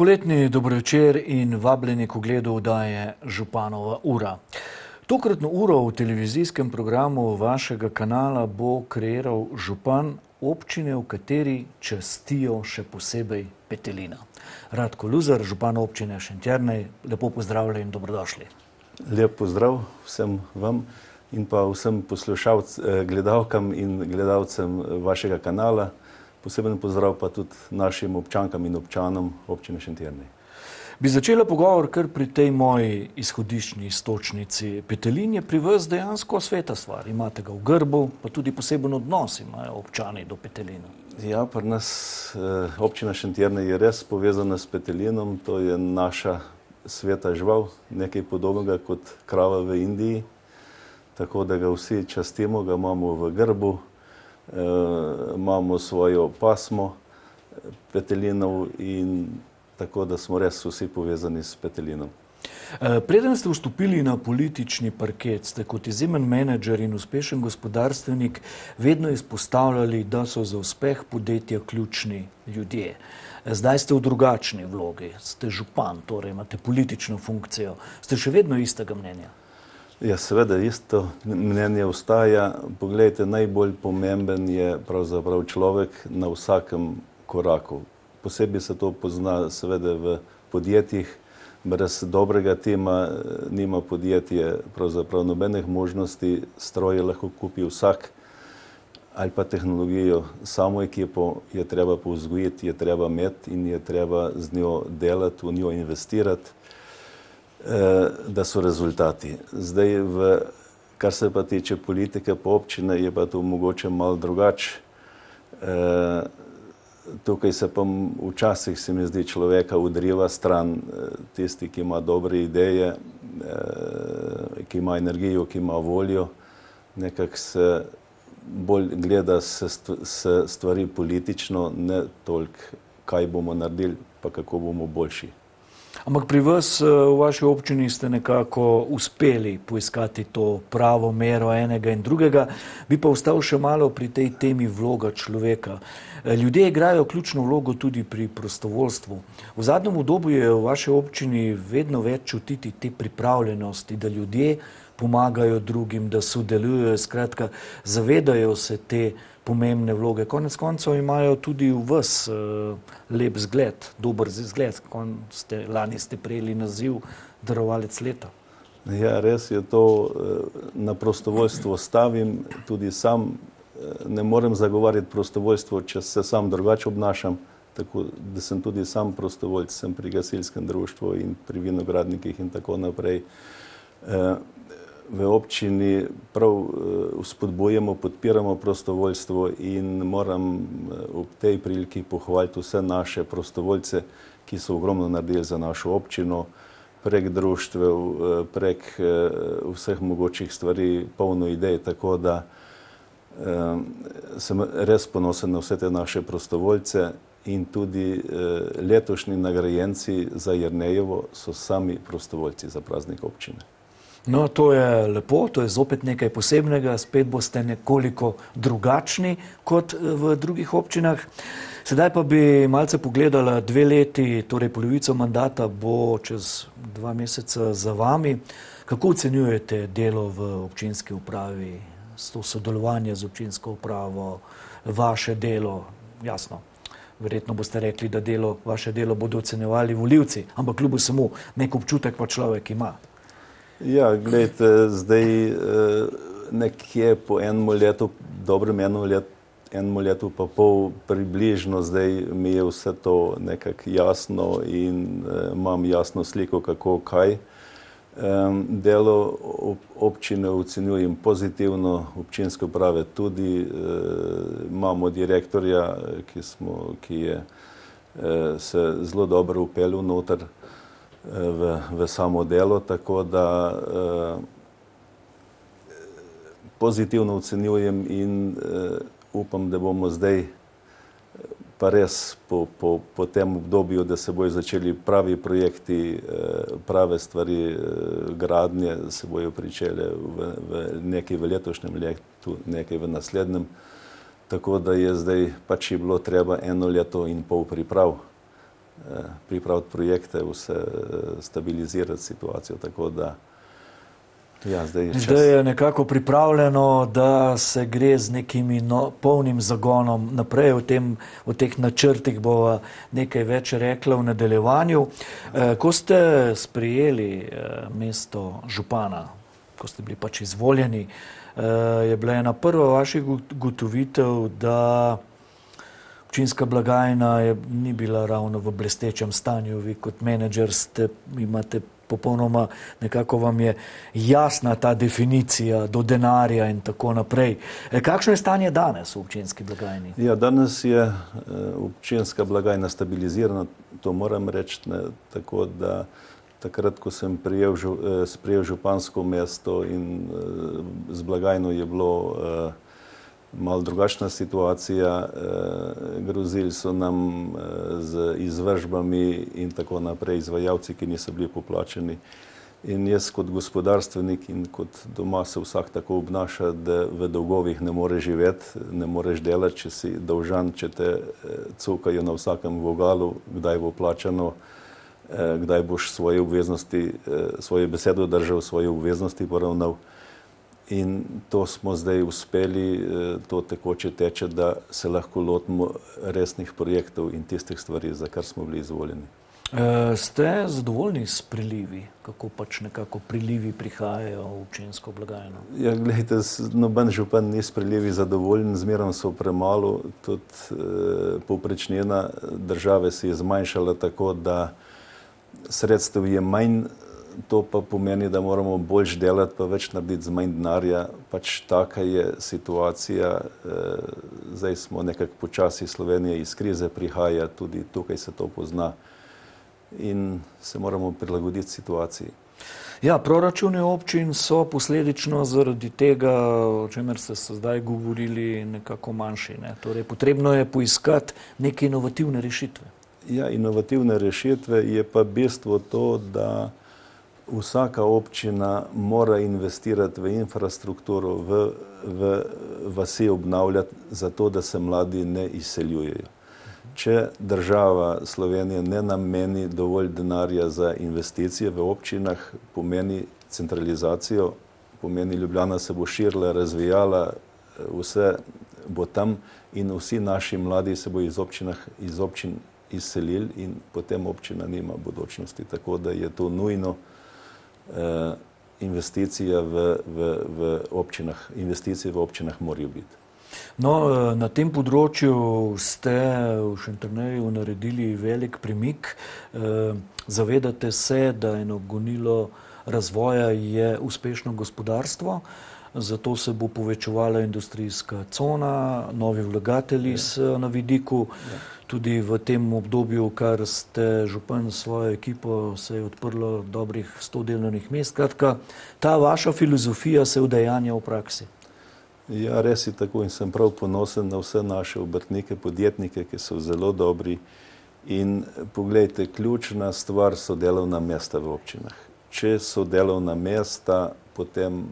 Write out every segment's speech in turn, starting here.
Poletni dobro večer in vabljeni k ogledu oddaje Županova ura. Tokratno uro v televizijskem programu vašega kanala bo kreiral župan občine, v kateri častijo še posebej petelina. Radko Luzar, župan občine Šentjernej, lepo pozdravljeni in dobrodošli. Lep pozdrav vsem vam in pa vsem gledalkam in gledalcem vašega kanala. Poseben pozdrav pa tudi našim občankam in občanom občine Šentjernej. Bi začela pogovor kar pri tej moji izhodiščni istočnici. Petelin je pri vas dejansko sveta stvar. Imate ga v grbu, pa tudi poseben odnos imajo občani do petelina. Ja, pri nas občina Šentjernej je res povezana s petelinom. To je naša sveta žival, nekaj podobnega kot krava v Indiji. Tako da ga vsi častimo, ga imamo v grbu. Imamo svojo pasmo petelinov in tako da smo res vsi povezani s petelinom. Preden ste vstopili na politični parket, ste kot izjemen menedžer in uspešen gospodarstvenik vedno izpostavljali, da so za uspeh podjetja ključni ljudje. Zdaj ste v drugačni vlogi, ste župan, torej imate politično funkcijo. Ste še vedno istega mnenja? Ja, seveda, isto mnenje ostaja. Poglejte, najbolj pomemben je pravzaprav človek na vsakem koraku. Posebej se to pozna seveda v podjetjih. Brez dobrega tima nima podjetje pravzaprav nobenih možnosti. Stroje lahko kupi vsak ali pa tehnologijo. Samo ekipo je treba povzgojiti, je treba imeti in je treba z njo delati, v njo investirati, da so rezultati. Zdaj, kar se pa tiče politike po občine, je pa to mogoče malo drugače. Tukaj se pa včasih, se mi zdi, človeka odriva stran, tisti, ki ima dobre ideje, ki ima energijo, ki ima voljo. Nekako se bolj gleda se stvari politično, ne toliko, kaj bomo naredili, pa kako bomo boljši. Ampak pri vas, v vaši občini, ste nekako uspeli poiskati to pravo mero enega in drugega. Bi pa ostal še malo pri tej temi vloga človeka. Ljudje igrajo ključno vlogo tudi pri prostovoljstvu. V zadnjem obdobju je v vaši občini vedno več čutiti te pripravljenosti, da ljudje pomagajo drugim, da sodelujejo, skratka, zavedajo se te pomembne vloge. Konec koncev imajo tudi v vas lep zgled, dober zgled. Lani ste prejeli naziv darovalec leta. Ja, res je to. Na prostovoljstvo stavim. Tudi sam ne morem zagovarjati prostovoljstvo, če se sam drugače obnašam. Tako da sem tudi sam prostovoljc, sem pri gasilskem društvu in pri vinogradnikih in tako naprej. V občini prav spodbujamo, podpiramo prostovoljstvo in moram ob tej priliki pohvaliti vse naše prostovoljce, ki so ogromno naredili za našo občino, prek društev, prek vseh mogočih stvari, polno idej, tako da sem res ponosen na vse te naše prostovoljce in tudi letošnji nagrajenci za Jernejevo so sami prostovoljci za praznik občine. No, to je lepo, to je zopet nekaj posebnega, spet boste nekoliko drugačni kot v drugih občinah. Sedaj pa bi malce pogledala 2 leti, torej polovico mandata bo čez 2 meseca za vami. Kako ocenjujete delo v občinski upravi, to sodelovanje z občinsko upravo, vaše delo? Jasno, verjetno boste rekli, da vaše delo bodo ocenjevali volivci, ampak kljub vsemu nek občutek pa človek ima. Ja, gledajte, zdaj nekje po enem letu, dobrem enem letu pa pol približno, zdaj mi je vse to nekako jasno in imam jasno sliko, kako kaj. Delo občine ocenjujem pozitivno, občinske uprave tudi. Imamo direktorja, ki je se zelo dobro vpeljal noter v samo delo, tako da pozitivno ocenjujem in upam, da bomo zdaj pa res po tem obdobju, da se bojo začeli pravi projekti, prave stvari, gradnje se bojo pričele nekaj v letošnjem letu, nekaj v naslednjem. Tako da je zdaj pač je bilo treba 1,5 leta priprav. pripraviti projekte, vse stabilizirati situacijo, tako da ja, zdaj je nekako pripravljeno, da se gre z nekimi polnim zagonom naprej. O teh načrtih bova nekaj več rekla v nadaljevanju. Ko ste sprejeli mesto župana, ko ste bili pač izvoljeni, je bila ena prva vaših ugotovitev, da občinska blagajna ni bila ravno v blestečem stanju. Vi kot menedžer imate popolnoma, nekako vam je jasna ta definicija do denarja in tako naprej. Kakšno je stanje danes v občinski blagajni? Ja, danes je občinska blagajna stabilizirana, to moram reči, tako da takrat, ko sem sprejel župansko mesto in z blagajno je bilo malo drugačna situacija, grozili so nam z izvršbami in tako naprej, izvajalci, ki niso bili poplačeni. In jaz kot gospodarstvenik in kot doma se vsak tako obnaša, da v dolgovih ne moreš živeti, ne moreš delati, če si dolžan, če te cukajo na vsakem vogalu, kdaj bo plačano, kdaj boš svoje obveznosti, svoje besedo držal, svoje obveznosti poravnal. In to smo zdaj uspeli, to tekoče teče, da se lahko lotimo resnih projektov in tistih stvari, za kar smo bili izvoljeni. Ste zadovoljni s prilivi? Kako pač nekako prilivi prihajajo v občinsko blagajno? Ja, gledajte, noben župan ni s prilivi zadovoljen, zmerom so premalo, tudi povprečnina države se je zmanjšala tako, da sredstev je manj. To pa pomeni, da moramo bolj delati, pa več narediti z manj denarja. Pač taka je situacija. Zdaj smo nekako počasi, Slovenija iz krize prihaja, tudi tukaj se to pozna in se moramo prilagoditi situaciji. Ja, proračuni občin so posledično zaradi tega, o čemer ste se zdaj govorili, nekako manjši. Torej, potrebno je poiskati neke inovativne rešitve. Ja, inovativne rešitve je pa bistvo to, da vsaka občina mora investirati v infrastrukturo, v vasi obnavljati, zato da se mladi ne izseljujejo. Če država Slovenije ne nameni dovolj denarja za investicije v občinah, pomeni centralizacijo, pomeni Ljubljana se bo širila, razvijala, vse bo tam in vsi naši mladi se bo iz občin izselili in potem občina nima budućnosti. Tako da je to nujno. Investicije v občinah morajo biti. No, na tem področju ste v Šentjerneju naredili velik premik. Zavedate se, da eno gonilo razvoja je uspešno gospodarstvo, zato se bo povečevala industrijska cona, novi vlagatelji so na vidiku. Tudi v tem obdobju, kar ste župan s svojo ekipo, se je odprlo dobrih 100 delovnih mest. Kratka, ta vaša filozofija se udejanja v praksi. Ja, res je tako in sem prav ponosen na vse naše obrtnike, podjetnike, ki so zelo dobri. In poglejte, ključna stvar so delovna mesta v občinah. Če so delovna mesta, potem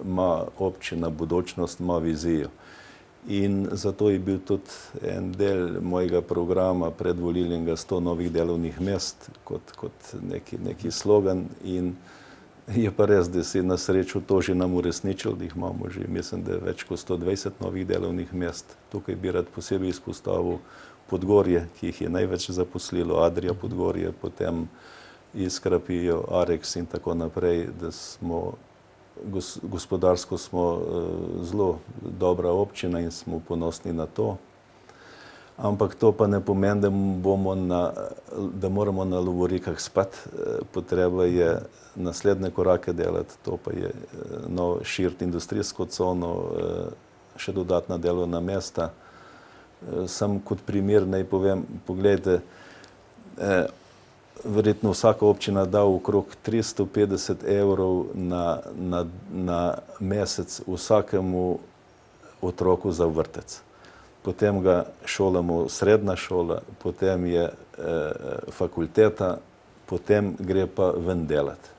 ima občina budućnost, ima vizijo. In zato je bil tudi en del mojega programa predvolilnega 100 novih delovnih mest kot neki slogan. In je pa res, da se je na srečo to že nam uresničilo, da jih imamo že, mislim, da je več kot 120 novih delovnih mest. Tukaj bi rad posebej izpostavil Podgorje, ki jih je največ zaposlilo, Adria Podgorje, potem Iskra Pijo, Arex in tako naprej, da smo gospodarsko smo zelo dobra občina in smo ponosni na to. Ampak to pa ne pomeni, da moramo na lovorikah spati. Potreba je naslednje korake delati, to pa je širiti industrijsko cono, še dodatna delovna mesta. Sam kot primer naj povem, pogledajte, verjetno vsaka občina da okrog 350 evrov na mesec vsakemu otroku za vrtec. Potem ga šolamo srednja šola, potem je fakulteta, potem gre pa ven delati.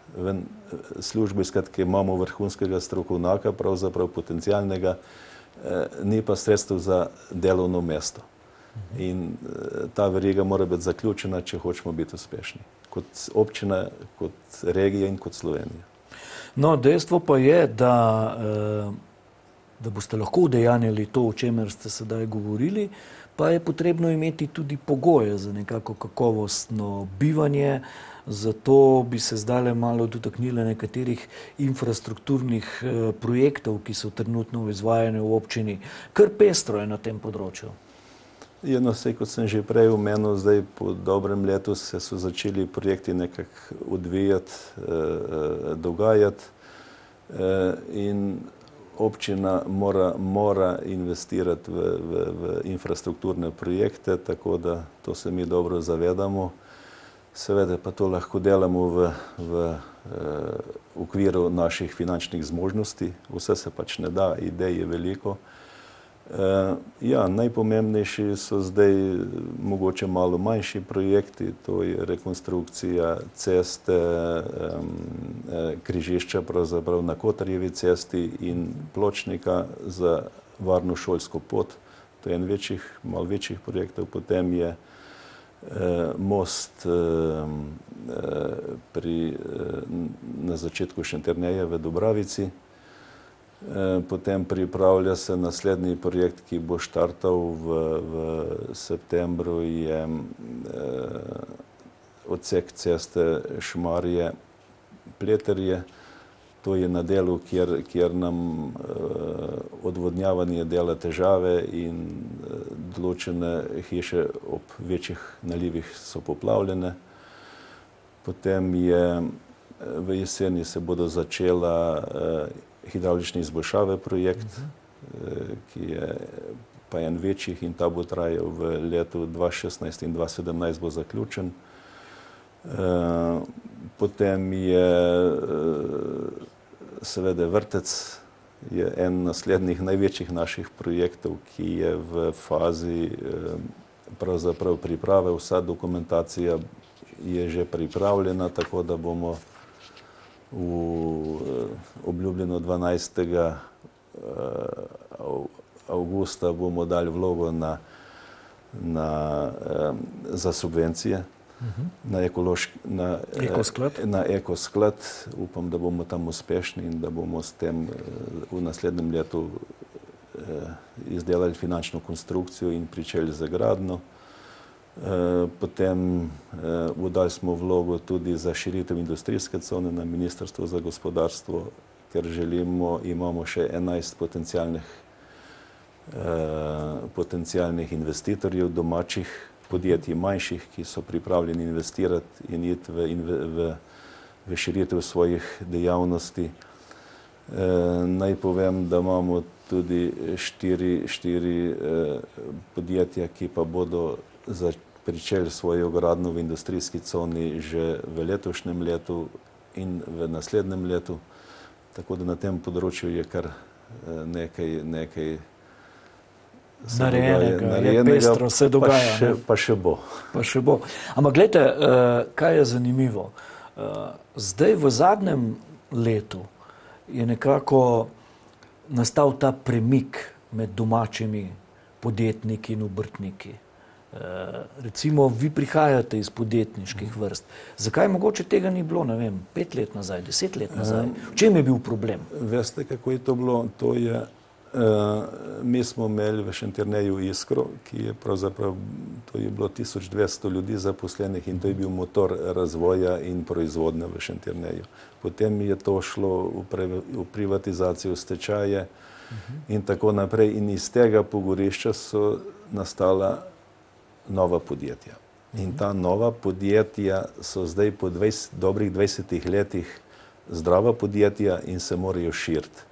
Službo iskati, ki imamo vrhunskega strokovnjaka, pravzaprav potencialnega, ni pa sredstev za delovno mesto. In ta veriga mora biti zaključena, če hočemo biti uspešni. Kot občina, kot regija in kot Slovenija. No, dejstvo pa je, da boste lahko udejanjali to, o čemer ste sedaj govorili, pa je potrebno imeti tudi pogoje za nekako kakovostno bivanje. Zato bi se zdaj malo dotaknili nekaterih infrastrukturnih projektov, ki so trenutno v izvajanju v občini. Kar pestro je na tem področju. No, kot sem že prej omenil, zdaj po dobrem letu so začeli projekti nekako odvijati, dogajati in občina mora investirati v infrastrukturne projekte, tako da to se mi dobro zavedamo. Seveda pa to lahko delamo v okviru naših finančnih zmožnosti. Vse se pač ne da, idej je veliko. Najpomembnejši so zdaj mogoče malo manjši projekti, to je rekonstrukcija ceste, križišča pravzaprav na Kotarjevi cesti in pločnika za varno šolsko pot. To je en malo večjih projektov. Potem je most na začetku Šentjerneja v Dobravici. Potem pripravlja se naslednji projekt, ki bo štartal v septembru, je odsek ceste Šmarje-Pleterje. To je na delu, kjer nam odvodnjavanje dela težave in določene hiše ob večjih nalivih so poplavljene. Potem v jeseni se bodo začela hidravlične izboljšave projekt, ki je pa en večjih in ta bo trajal v letu 2016 in 2017 bo zaključen. Potem je seveda vrtec, je en naslednjih največjih naših projektov, ki je v fazi pravzaprav priprave. Vsa dokumentacija je že pripravljena, tako da bomo obljubljeno 12. avgusta bomo dali vlogo za subvencije na ekosklad. Upam, da bomo tam uspešni in da bomo s tem v naslednjem letu izdelali finančno konstrukcijo in pričeli z gradnjo. Potem dali smo vlogo tudi za širitev industrijske cone na Ministrstvu za gospodarstvo, ker imamo še 11 potencialnih investitorjev, domačih podjetij, manjših, ki so pripravljeni investirati in iti v širitev svojih dejavnosti. Naj povem, da imamo tudi štiri podjetja, ki pa bodo pričeli svojo gradnjo v industrijski coni že v letošnjem letu in v naslednjem letu. Tako da na tem področju je kar nekaj narejenega, pestro se dogaja. Pa še bo. Ampak gledajte, kaj je zanimivo. Zdaj v zadnjem letu je nekako nastal ta premik med domačimi podjetniki in obrtniki. Recimo, vi prihajate iz podjetniških vrst. Zakaj mogoče tega ni bilo, 5 let nazaj, 10 let nazaj? V čem je bil problem? Veste, kako je to bilo? Mi smo imeli v Šentjerneju Iskro, ki je pravzaprav, to je bilo 1200 ljudi zaposlenih in to je bil motor razvoja in proizvodnje v Šentjerneju. Potem je to šlo v privatizacijo, stečaje in tako naprej. In iz tega pogorišča so nastala nova podjetja. In ta nova podjetja so zdaj po dobrih 20 letih zdrava podjetja in se morajo širiti.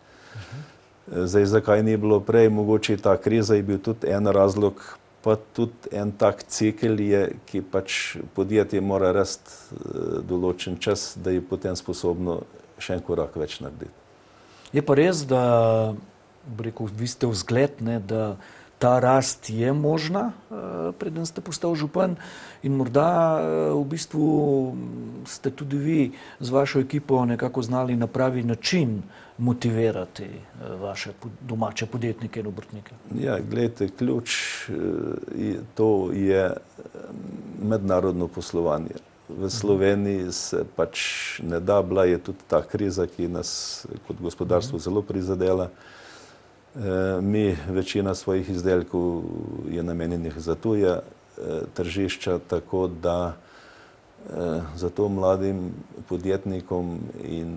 Zdaj, zakaj ni bilo prej? Mogoče ta kriza je bil tudi en razlog, pa tudi en tak cikel je, ki pač podjetje mora rasti določen čas, da je potem sposobno še en korak več narediti. Je pa res, da vi ste vzgled, da ta rast je možna, preden ste postal župan, in morda v bistvu ste tudi vi z vašo ekipo nekako znali na pravi način motivirati vaše domače podjetnike in obrtnike. Ja, gledajte, ključ to je mednarodno poslovanje. V Sloveniji se pač ne da, bila je tudi ta kriza, ki nas kot gospodarstvo zelo prizadela. Mi večina svojih izdelkov je namenjenih za tuja tržišča, tako da zato mladim podjetnikom in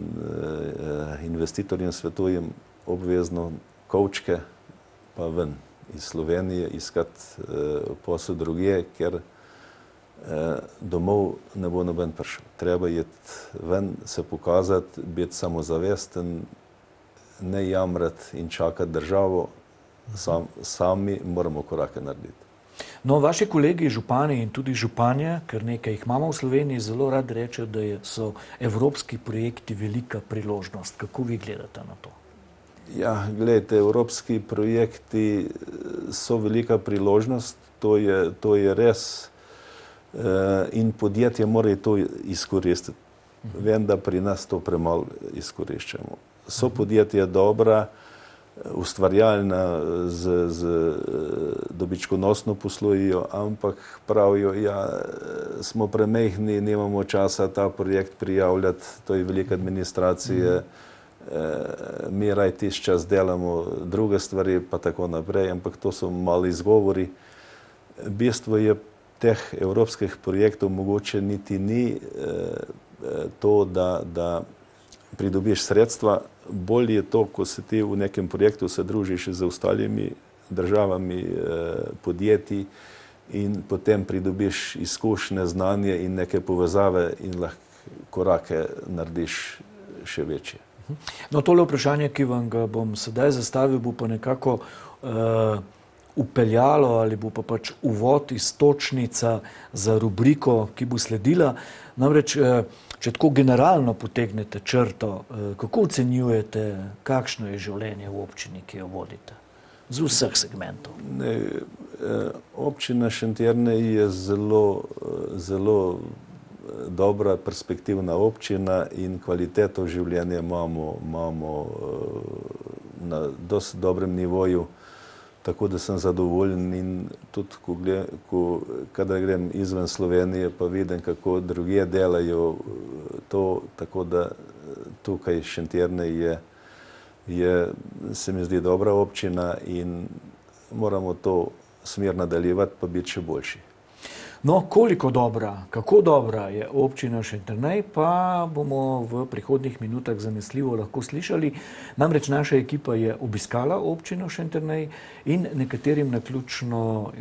investitorjem svetujem obvezno kovčke pa ven iz Slovenije iskati posel drugje, ker domov ne bo noben prišel. Treba je ven se pokazati, biti samozavesten, ne jamrati in čakati državo, sami moramo korake narediti. No, vaši kolegi, župani in tudi županje, ker nekaj jih imamo v Sloveniji, zelo rad rečejo, da so evropski projekti velika priložnost. Kako vi gledate na to? Ja, gledajte, evropski projekti so velika priložnost, to je res, in podjetje morajo to izkoristiti. Vem, da pri nas to premalo izkoriščamo. So podjetja dobra, ustvarjalna, dobičkonosno poslujejo, ampak pravijo, ja, smo premehni, nemamo časa ta projekt prijavljati, to je velika administracija, mi raj tisti čas delamo druge stvari, pa tako naprej, ampak to so mali izgovori. Bistvo je teh evropskih projektov mogoče niti ni to, da pridobiš sredstva. Bolje je to, ko se ti v nekem projektu se družiš z ostalimi državami, podjetji in potem pridobiš izkušnje, znanje in neke povezave in lahko korake narediš še večje. No, tole vprašanje, ki vam ga bom sedaj zastavil, bo pa nekako upeljalo ali bo pa pač uvod, iztočnica za rubriko, ki bo sledila. Namreč, če tako generalno potegnete črto, kako ocenjujete, kakšno je življenje v občini, ki jo vodite? Z vseh segmentov. Občina Šentjerne je zelo dobra, perspektivna občina in kvaliteto življenja imamo na dosti dobrem nivoju, tako da sem zadovoljen in tudi, kadar grem izven Slovenije, pa vidim, kako drugje delajo to, tako da tukaj Šentjerne se mi zdi dobra občina in moramo to smer nadaljevati, pa biti še boljši. No, koliko dobra, kako dobra je občina Šentjernej, pa bomo v prihodnjih minutah zanesljivo lahko slišali. Namreč naša ekipa je obiskala občino Šentjernej in nekaterim naključno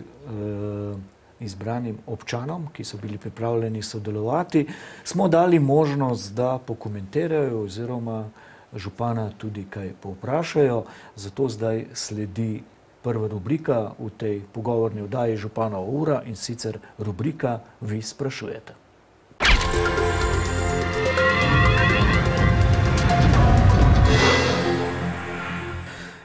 izbranim občanom, ki so bili pripravljeni sodelovati, smo dali možnost, da pokomentirajo oziroma župana tudi kaj povprašajo. Zato zdaj sledi prva rubrika v tej pogovorni oddaji Županova ura in sicer rubrika Vi sprašujete.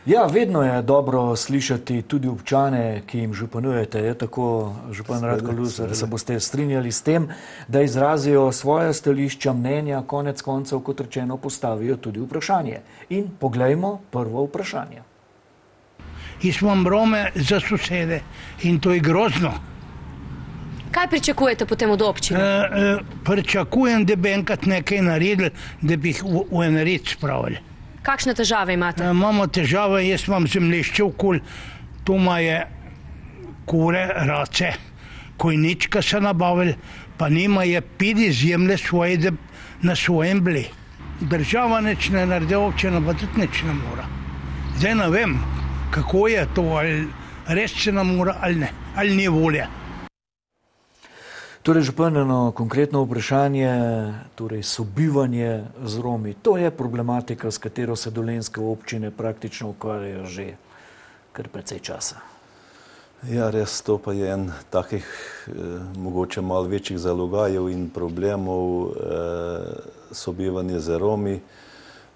Ja, vedno je dobro slišati tudi občane, ki jim županujete. Je tako, župan Radko Luzar, se boste strinjali s tem, da izrazijo svoja stališča, mnenja, konec koncev, kot rečeno, postavijo tudi vprašanje. In poglejmo prvo vprašanje. Jaz imam Rome za sosede in to je grozno. Kaj pričakujete potem od občine? Pričakujem, da bi enkrat nekaj naredili, da bi jih v en red spravili. Kakšne težave imate? Imamo težave, jaz imam zemljišče okoli, tu imajo kure, race, kojnička se nabavili, pa nimajo pidi zemlje svoje, da na svojem bili. Država nič ne naredi, občina pa tudi nič ne mora. Zdaj ne vem, kako je to, ali res se nam mora ali ne, ali ni volje. Torej, župan, eno konkretno vprašanje, torej sobivanje z Romi. To je problematika, s katero se dolenjske občine praktično ukvarjajo že kar precej časa. Ja, res, to pa je en takih mogoče malo večjih zalogajev in problemov sobivanje z Romi.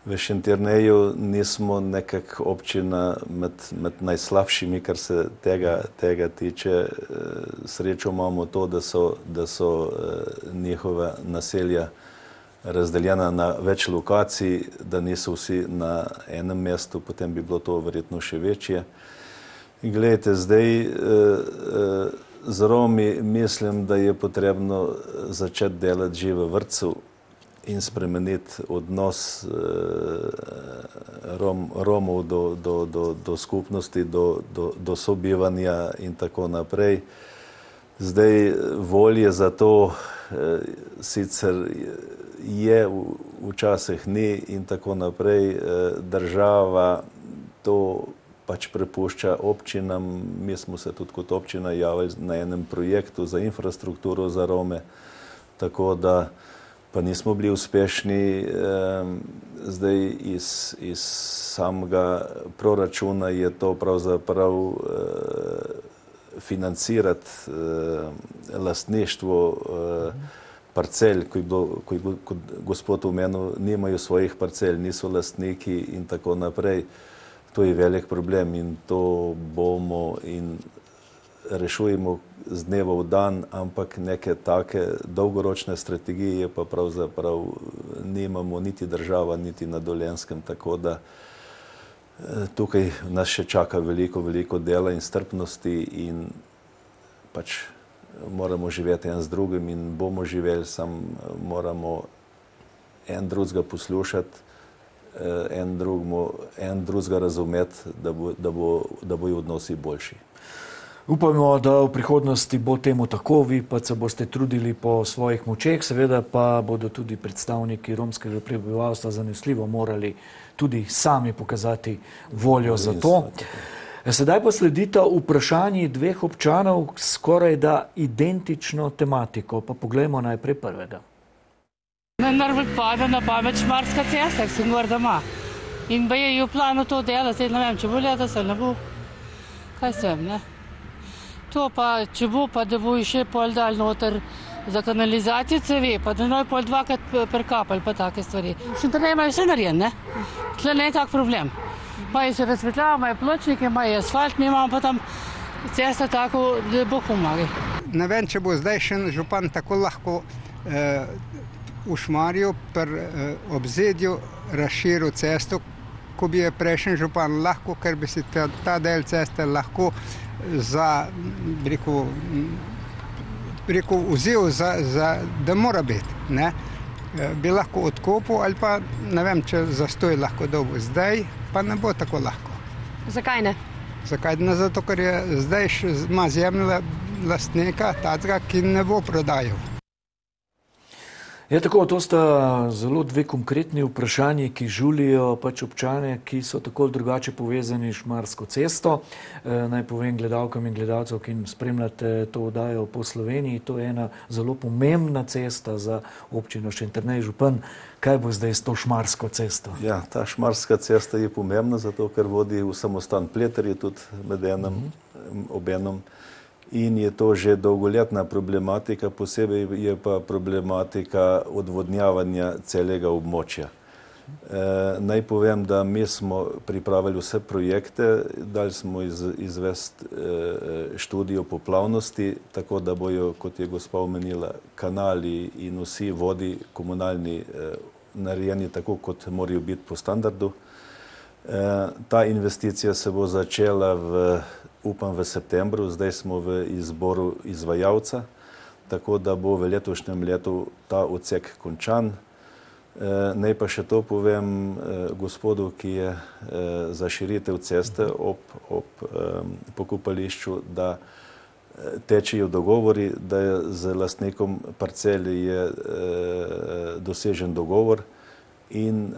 V Šentjerneju nismo nekako občina med najslabšimi, kar se tega tiče. Srečo imamo to, da so njihova naselja razdeljena na več lokacij, da niso vsi na enem mestu, potem bi bilo to verjetno še večje. In gledajte, zdaj z Romi mislim, da je potrebno začeti delati že v vrtcu in spremeniti odnos Romov do skupnosti, do sobivanja in tako naprej. Zdaj volje za to sicer je, včasih ni in tako naprej. Država to pač prepušča občinam. Mi smo se tudi kot občina javili na enem projektu za infrastrukturo za Rome, tako da pa nismo bili uspešni. Zdaj iz samega proračuna je to pravzaprav financirati lastništvo parcel, ko je gospod omenil, nimajo svojih parcel, niso lastniki in tako naprej. To je velik problem in to bomo in rešujemo z dneva v dan, ampak neke take dolgoročne strategije pa pravzaprav nimamo niti država, niti na Dolenjskem, tako da tukaj nas še čaka veliko dela in strpnosti in pač moramo živeti en z drugim in bomo živeli, sam moramo en drugega poslušati, en drugega razumeti, da bojo odnosi boljši. Upamo, da v prihodnosti bo temu tako, vi pa se boste trudili po svojih močeh, seveda pa bodo tudi predstavniki romskega prebivalstva zanesljivo morali tudi sami pokazati voljo za to. Sedaj pa sledita vprašanji dveh občanov skoraj da identično tematiko, pa poglejmo najprej prvega. Najbolj pade na pamet Šmarska cesta, ki sem gor doma. In je v planu to dela, zdaj ne vem, če bo leta se ne bo. Kaj sem, ne? To pa, če bo, pa da bo še pol dal noter za kanalizacijo cevi, pa da noj pol dvakrat prekapali, pa take stvari. Šentjernej imajo vse narejen, ne? Tle ne je tak problem. Imajo se razsvetljava, imajo pločnike, imajo asfalt, mi imamo pa tam cesta tako, da bo pomagali. Ne vem, če bo zdaj še župan tako lahko v Šmarju pri obzidju razširil cesto, ko bi je prejšnji župan lahko, ker bi si ta del ceste lahko vzel, da mora biti. Ne? Bi lahko odkopil ali pa ne vem, če zastoj lahko dobil. Zdaj pa ne bo tako lahko. Zakaj ne? Zakaj ne? Zato, ker je zdaj ima zemlja lastnika tacga, ki ne bo prodajal. Je tako, to sta zelo dve konkretni vprašanji, ki žulijo pač občane, ki so tako drugače povezani s Šmarsko cesto. Naj povem gledalkam in gledalcev, ki spremljate to oddajo po Sloveniji, to je ena zelo pomembna cesta za občino Šentjernej. Župan, kaj bo zdaj s to Šmarsko cesto? Ja, ta Šmarska cesta je pomembna, zato ker vodi v samostan Pleter, je tudi med obenom. In je to že dolgoletna problematika, posebej je pa problematika odvodnjavanja celega območja. Naj povem, da mi smo pripravili vse projekte, dali smo izvesti študijo poplavnosti, tako da bojo, kot je gospa omenila, kanali in vsi vodi komunalni narejeni tako, kot morajo biti po standardu. Ta investicija se bo začela upam v septembru, zdaj smo v izboru izvajalca, tako da bo v letošnjem letu ta odsek končan. Naj pa še to povem gospodu, ki je za širitev ceste ob pokopališču, da tečejo dogovori, da je z lastnikom parceli je dosežen dogovor in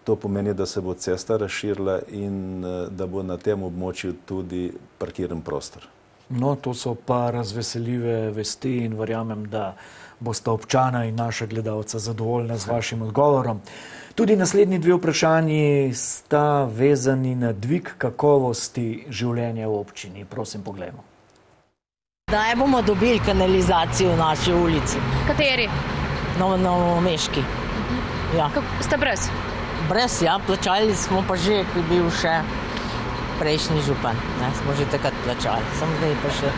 to pomeni, da se bo cesta razširila in da bo na tem območju tudi parkiran prostor. No, to so pa razveseljive vesti in verjamem, da bosta občana in naša gledalca zadovoljna z vašim odgovorom. Tudi naslednji dve vprašanji sta vezani na dvig kakovosti življenja v občini. Prosim, poglejmo. Kdaj bomo dobili kanalizacijo v naši ulici? Kateri? Novomeški. Ja. Ste brez? Brez, ja, plačali smo pa že, ko je bil še prejšnji župan. Ne, smo že takrat plačali, samo zdaj pa še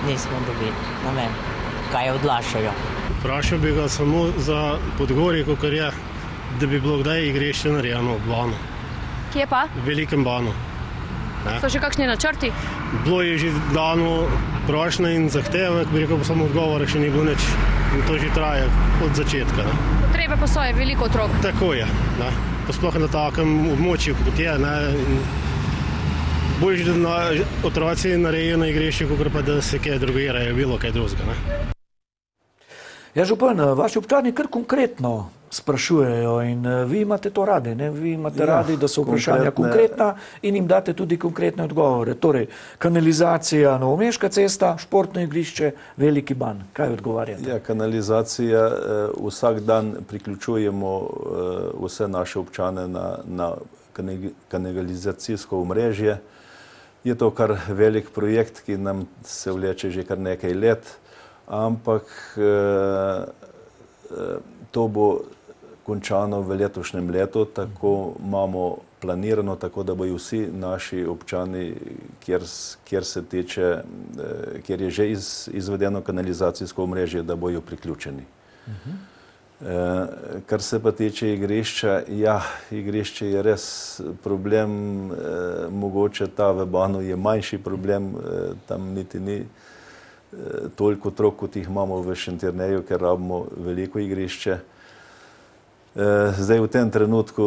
nismo dobili. Ne vem, kaj odlašajo. Vprašal bi ga samo za Podgorje, kakor je, da bi bilo kdaj igrišče narejeno v Banu. Kje pa? V velikem Banu. So že kakšni načrti? Bilo je že dano prošnja in zahtevek, bi rekel, pa samo odgovora še ni bilo nič. In to že traja od začetka. Ne. Potrebe pa so, je veliko otrok. Tako je. Ne. Sploh na takem območju, kot je. Bolje, da otroci narejo na igrišču, kot pa da se kaj drugirajo, bilo kaj drugega. Ne. Ja, župan, vaši občani kar konkretno sprašujejo in vi imate to radi, ne? Vi imate radi, da so vprašanja konkretna in jim date tudi konkretne odgovore. Torej, kanalizacija, Novomeška cesta, športno igrišče, Veliki Ban. Kaj odgovarjate? Ja, kanalizacija, vsak dan priključujemo vse naše občane na kanalizacijsko omrežje. Je to kar velik projekt, ki nam se vleče že kar nekaj let. Ampak to bo končano v letošnjem letu, tako imamo planirano, tako da bojo vsi naši občani, kjer se tiče, kjer je že izvedeno kanalizacijsko omrežje, da bojo priključeni. Kar se pa tiče igrišča, ja, igrišče je res problem, mogoče ta v Banu je manjši problem, tam niti ni toliko otrok, kot jih imamo v Šentjerneju, ker rabimo veliko igrišče. Zdaj v tem trenutku,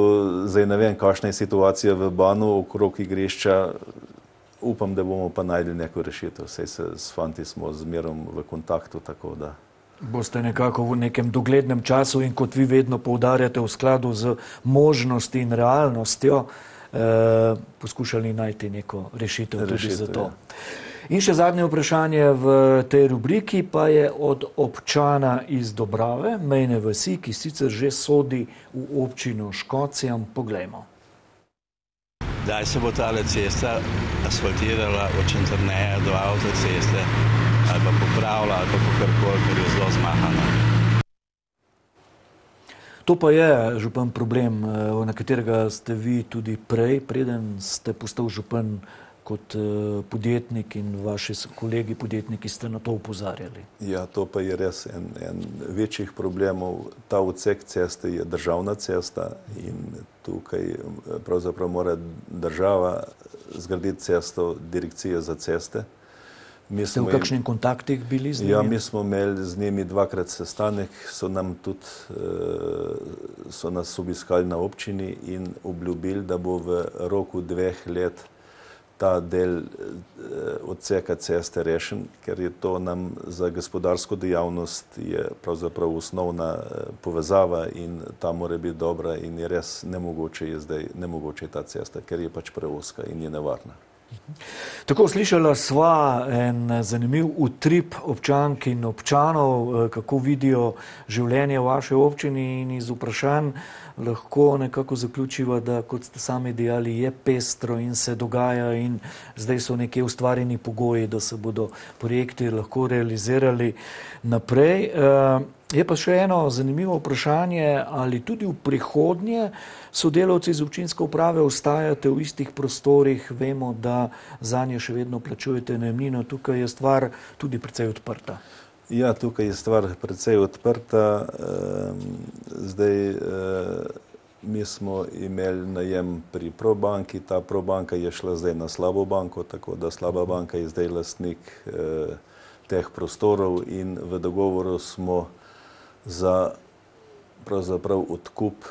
zdaj ne vem, kakšna je situacija v Banu okrog igrišča, upam, da bomo pa našli neko rešitev. Saj se s fanti smo zmerom v kontaktu, tako da. Boste nekako v nekem doglednem času in kot vi vedno poudarjate v skladu z možnosti in realnostjo poskušali najti neko rešitev tudi za to. In še zadnje vprašanje v tej rubriki pa je od občana iz Dobrave, mejne vasi, ki sicer že sodi v občino Škocjan. Poglejmo. Kdaj se bo tale cesta asfaltirala od Šentjerneja do avtoceste ali pa popravila ali pa kakorkoli, ker je zelo zmahana? To pa je, župan, problem, na katerega ste vi tudi prej, preden ste postal župan, kot podjetnik in vaši kolegi podjetniki ste na to upozarjali. Ja, to pa je res en večjih problemov. Ta odsek ceste je državna cesta in tukaj pravzaprav mora država zgraditi cesto, direkcija za ceste. Ste v kakšnih kontaktih bili z njimi? Ja, mi smo imeli z njimi dvakrat sestanek, so nas obiskali na občini in obljubili, da bo v roku 2 let ta del odseka ceste rešen, ker je to nam za gospodarsko dejavnost je pravzaprav osnovna povezava in ta mora biti dobra in je res nemogoče je zdaj ta cesta, ker je pač preozka in je nevarna. Tako, slišala sva en zanimiv utrip občank in občanov, kako vidijo življenje v vaši občini in iz vprašanj lahko nekako zaključiva, da kot ste sami dejali, je pestro in se dogaja in zdaj so nekje ustvarjeni pogoji, da se bodo projekti lahko realizirali naprej. Je pa še eno zanimivo vprašanje, ali tudi v prihodnje sodelavci iz občinske uprave ostajate v istih prostorih, vemo, da zanje še vedno plačujete najemnino, tukaj je stvar tudi precej odprta. Ja, tukaj je stvar precej odprta. Zdaj, mi smo imeli najem pri Probanki, ta Probanka je šla zdaj na Slabo banko, tako da Slaba banka je zdaj lastnik teh prostorov in v dogovoru smo za pravzaprav odkup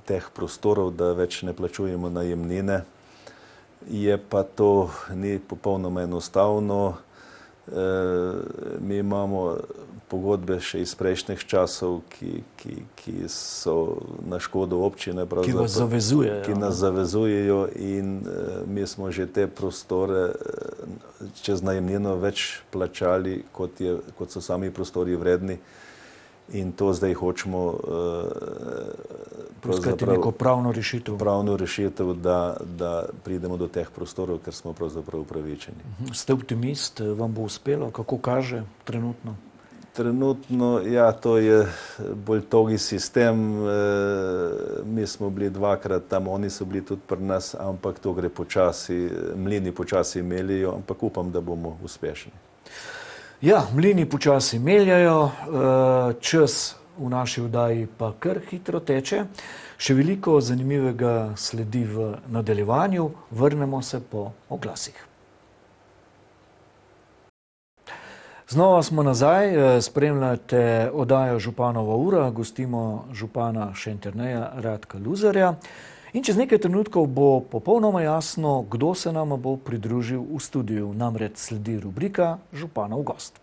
teh prostorov, da več ne plačujemo najemnine. Je pa to ni popolnoma enostavno. Mi imamo pogodbe še iz prejšnjih časov, ki so na škodo občine. Ki vas zavezujejo. Ki nas zavezujejo in mi smo že te prostore čez najemnino več plačali, kot so sami prostori vredni. In to zdaj hočemo poiskati neko pravno rešitev. Pravno rešitev, da pridemo do teh prostorov, ker smo pravzaprav upravičeni. Ste optimist, vam bo uspelo? Kako kaže trenutno? Trenutno, ja, to je bolj togi sistem. Mi mi smo bili dvakrat tam, oni so bili tudi pri nas, ampak to gre počasi, mlini počasi meljajo, ampak upam, da bomo uspešni. Ja, mlini počasi meljajo, čas v naši oddaji pa kar hitro teče. Še veliko zanimivega sledi v nadaljevanju, vrnemo se po oglasih. Znova smo nazaj, spremljate oddajo Županova ura, gostimo župana Šentjerneja Radka Luzarja in čez nekaj trenutkov bo popolnoma jasno, kdo se nama bo pridružil v studiu, namreč sledi rubrika Županov gost.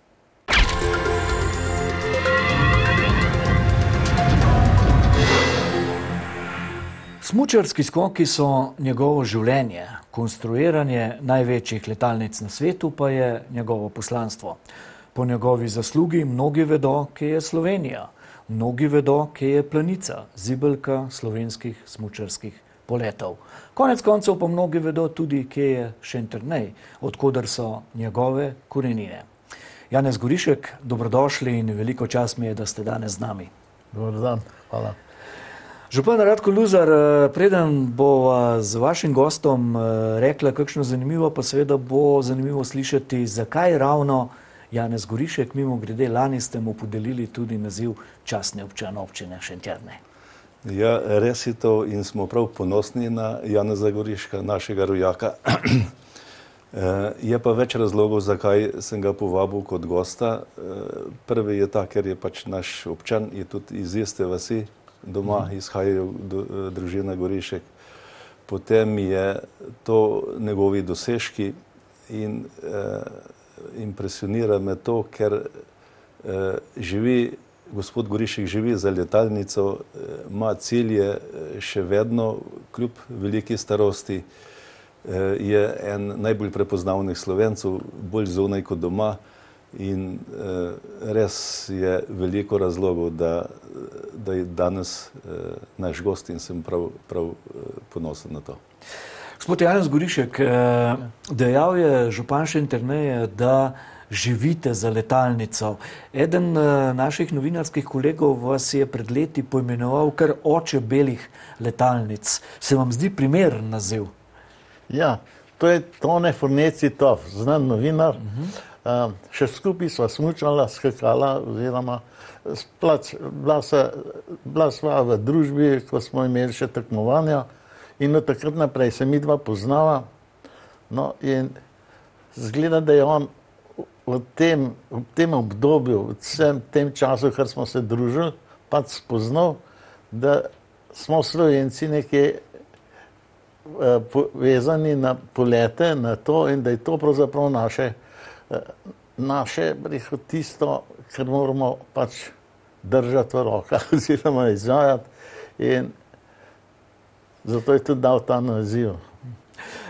Smučarski skoki so njegovo življenje, konstruiranje največjih letalnic na svetu pa je njegovo poslanstvo. Po njegovi zaslugi mnogi vedo, kje je Slovenija, mnogi vedo, kje je Planica, zibelka slovenskih smučarskih poletov. Konec koncev pa mnogi vedo tudi, kje je Šentjernej, odkoder so njegove korenine. Janez Gorišek, dobrodošli in veliko čast mi je, da ste danes z nami. Dobar dan, hvala. Župan Radko Luzar, preden bova z vašim gostom rekla kakšno zanimivo, pa seveda bo zanimivo slišati, zakaj ravno Janez Gorišek, mimo grede, lani ste mu podelili tudi naziv častni občan občine Šentjernej. Ja, res je to in smo prav ponosni na Janeza Goriška, našega rojaka. Je pa več razlogov, zakaj sem ga povabil kot gosta. Prvi je ta, ker je pač naš občan, je tudi iz iste vasi, doma izhajajo družina Gorišek. Potem je to njegovi dosežki in impresionira me to, ker gospod Gorišek živi za letalnico, ima cilje še vedno, kljub veliki starosti, je en najbolj prepoznavnih Slovencev, bolj zunaj kot doma in res je veliko razlogov, da je danes naš gost in sem prav ponosen na to. Gospod Janez Gorišek, dejal je župan Šentjerneja, da živite za letalnico. Eden naših novinarskih kolegov vas je pred leti poimenoval kar oče belih letalnic. Se vam zdi primeren naziv? Ja, to je Tone Forneci-Tof, znan novinar. Še skupaj sva smučala, skakala, oziroma bila sva v družbi, ko smo imeli še tekmovanja. In od takrat naprej se mi dva poznava. No, in zgleda, da je on v tem obdobju, v vsem tem času, kar smo se družili, pač spoznal, da smo Slovenci nekje povezani na polete, na to in da je to pravzaprav naše tisto, kar moramo pač držati v rokah oziroma izvajati. In zato je tudi dal ta naziv.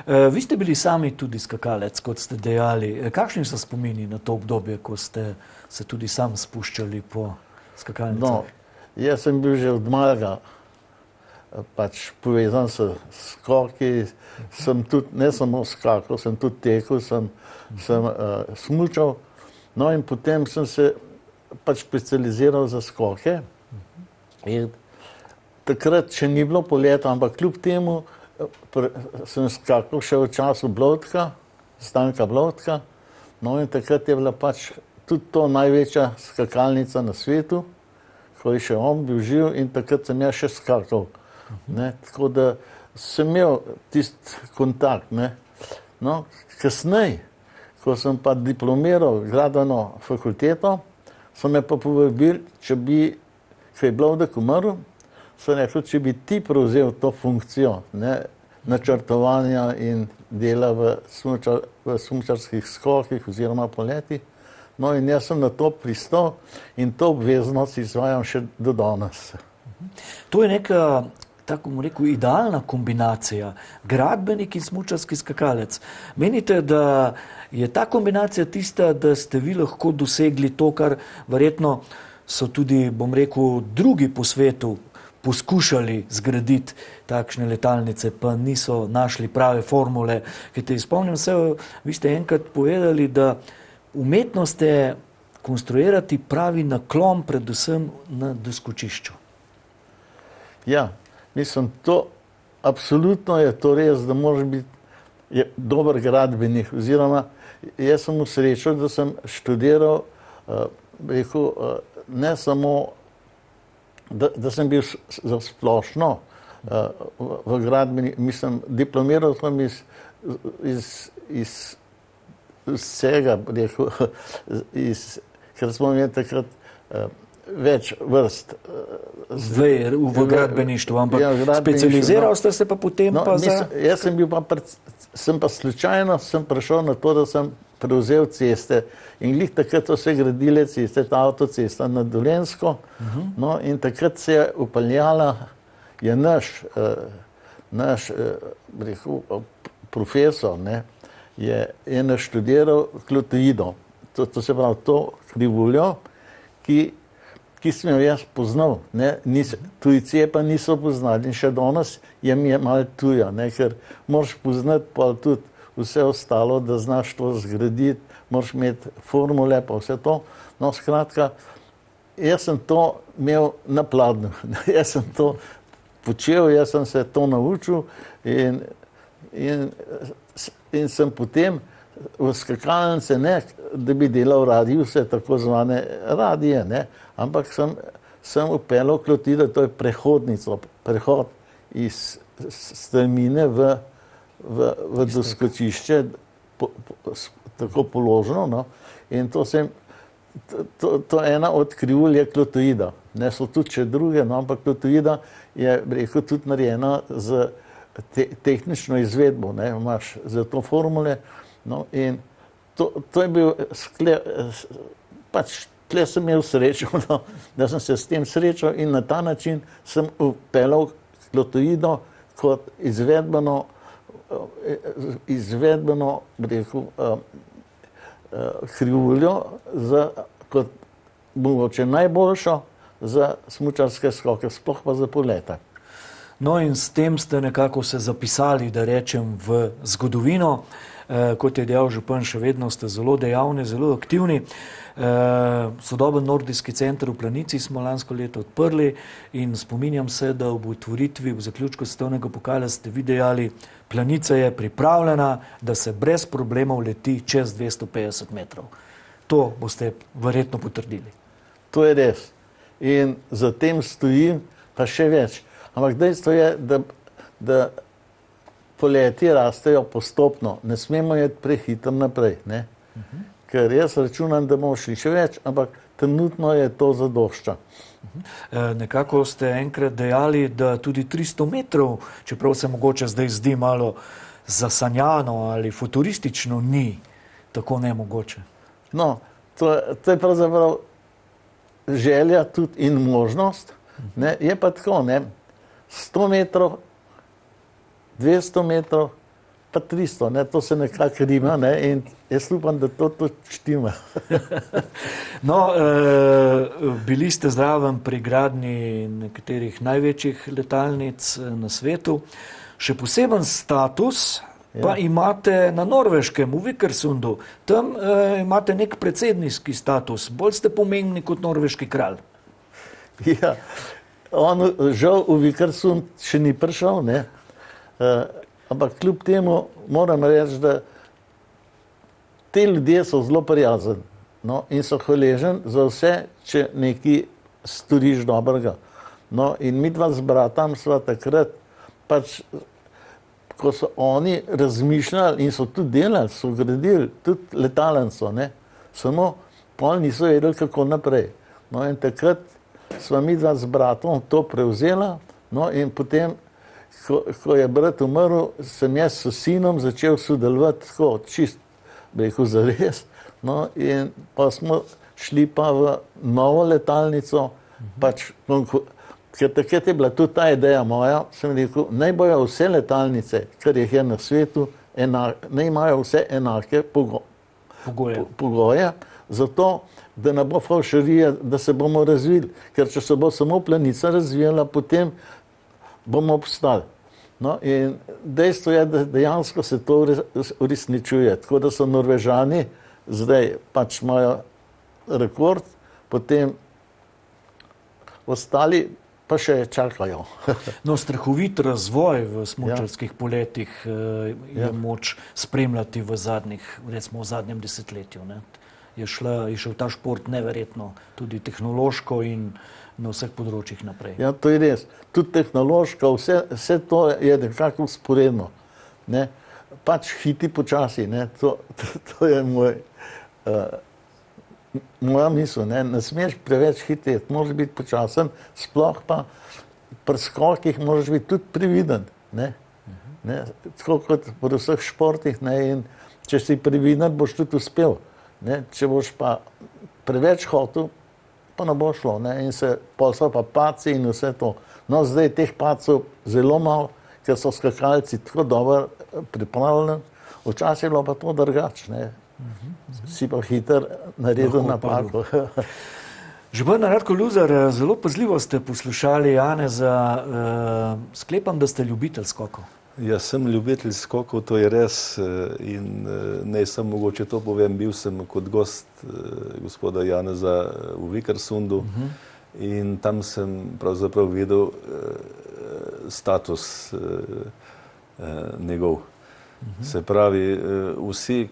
Vi ste bili sami tudi skakalec, kot ste dejali. Kakšni so spomini na to obdobje, ko ste se tudi sam spuščali po skakalnicah? No, jaz sem bil že od malega pač povezan s skoki. Sem tudi, ne samo skakal, sem tudi tekel, sem smučal. No in potem sem se pač specializiral za skoke. In takrat še ni bilo poleta, ampak kljub temu sem skakal še v času Blodka, Stanka Blodka. No in takrat je bila pač tudi to največja skakalnica na svetu, ko je še on bil živ in takrat sem jaz še skakal. Tako da sem imel tisti kontakt. No, kasneje, ko sem pa diplomiral gradbeno fakulteto, so me pa povabili, če bi, ko je Blodek umrl, so rekli, če bi ti prevzel to funkcijo načrtovanja in dela v smučarskih skokih oziroma poletih. No in jaz sem na to pristal in to obveznost izvajam še do danes. To je neka, tako bom rekel, idealna kombinacija, gradbenik in smučarski skakalec. Menite, da je ta kombinacija tista, da ste vi lahko dosegli to, kar verjetno so tudi, bom rekel, drugi po svetu poskušali zgraditi takšne letalnice, pa niso našli prave formule. Spomnim se, vi ste enkrat povedali, da umetnost je konstruirati pravi naklon predvsem na doskočišču. Ja, Mislim, to absolutno je to res, da moraš biti dober gradbenik. Oziroma, jaz sem v srečo, da sem študiral, rekel, ne samo, da sem bil za splošno v gradbeni, mislim, diplomiral sem iz vsega, rekel, ker smo imeli takrat več vrst. V gradbeništvu, ampak specializiral ste se pa potem pa za... Jaz sem pa slučajno prišel na to, da sem prevzel ceste in glih takrat so se gradile ceste, ta avtocesta na Dolenjsko, no in takrat se je upeljala, je naš rekel, profesor, ne, je naštudiral klotoido, to se pravi to krivuljo, ki sem jo jaz poznal, tujci pa niso poznali in še danes je mi je malo tuja, ker moraš poznati pa tudi vse ostalo, da znaš to zgraditi, moraš imeti formule pa vse to. No, skratka, jaz sem to imel na pladnju, jaz sem to počel, jaz sem se to naučil in sem potem v skakalnice, ne, da bi delal radijuse, tako zvane radije, ne, ampak sem upeljal klotido, to je prehodnico, prehod iz strmine v doskočišče, tako položeno, no, in to je ena od krivulj je klotoida. Ne, so tudi še druge, no, ampak klotoida je, rekel, tudi narejena z tehnično izvedbo, ne, imaš za to formule. No, in to je bil pač tle sem imel srečo, no, da sem se s tem srečal in na ta način sem upeljal klotoido kot izvedbeno rekel, krivuljo kot mogoče najboljšo za smučarske skoke, sploh pa za polete. No in s tem ste nekako se zapisali, da rečem, v zgodovino. Kot je dejal župan, še vedno ste zelo dejavni, zelo aktivni. Sodoben nordijski center v Planici smo lansko leto odprli in spominjam se, da ob otvoritvi, v zaključku svetovnega pokala ste vi dejali, Planica je pripravljena, da se brez problemov leti čez 250 metrov. To boste verjetno potrdili. To je res. In za tem stojim pa še več. Ampak dejstvo je, da poleti rastejo postopno, ne smemo jeti prehitro naprej, ne? Ker jaz računam, da bomo šli še več, ampak trenutno je to zadošča. Nekako ste enkrat dejali, da tudi 300 metrov, čeprav se mogoče zdaj zdi malo zasanjano ali futuristično, ni tako nemogoče. No, to je pravzaprav želja tudi in možnost, ne? Je pa tako, ne? 100 metrov, 200 metrov, pa 300, ne, to se nekako rima, ne, in jaz upam, da to štima. No, bili ste zraven pri gradnji nekaterih največjih letalnic na svetu. Še poseben status pa imate na Norveškem, v Vikersundu. Tam imate nek predsedniški status, bolj ste pomembni kot norveški kralj. Ja, on žal v Vikersund še ni prišel, ne, ampak kljub temu moram reči, da te ljudje so zelo prijazni, no, in so hvaležni za vse, če nekaj storiš dobrega. No, in mi dva z bratom sva takrat, pač, ko so oni razmišljali in so tudi delali, so gradili tudi letalnico, ne, samo pol niso vedeli, kako naprej. No, in takrat sva mi dva z bratom to prevzela, no, in potem ko je brat umrl, sem jaz s sinom začel sodelovati tako čist, rekel, zares. No, in pa smo šli pa v novo letalnico, pač, ker takrat je bila tudi ta ideja moja, sem rekel, naj bojo vse letalnice, kar jih je na svetu, naj imajo vse enake pogoje, zato, da ne bo favšarija, da se bomo razvili. Ker če se bo samo Planica razvijala, potem bomo obstali. No, in dejstvo je, da dejansko se to uresničuje. Tako da so Norvežani zdaj pač imajo rekord, potem ostali pa še čakajo. No, strahovit razvoj v smučarskih poletih je moč spremljati v zadnjem desetletju. Ne? Je šel ta šport neverjetno, tudi tehnološko in na vseh področjih naprej. Ja, to je res. Tudi tehnološko, vse to je nekako usporedno. Ne? Pač hiti počasi, ne? To je moja misel. Ne smeš preveč hiteti, moraš biti počasen, sploh pa pri skokih moraš biti tudi previden. Ne? Tako kot pri vseh športih, ne? In če si previden, boš tudi uspel. Ne? Če boš pa preveč hotel, pa ne bo šlo. Ne? In pol so pa padci in vse to. No, zdaj teh padcev zelo malo, ker so skakalci tako dobro pripravljeni. Včasih je bilo pa to drugače. Si pa hiter naredil napako. Župan Radko Luzar, zelo pazljivo ste poslušali Janeza. Sklepam, da ste ljubitelj skokov. Jaz sem ljubitelj skokov, to je res. In ne sem mogoče to povem, bil sem kot gost gospoda Janeza v Vikersundu in tam sem pravzaprav videl status njegov. Se pravi, vsi,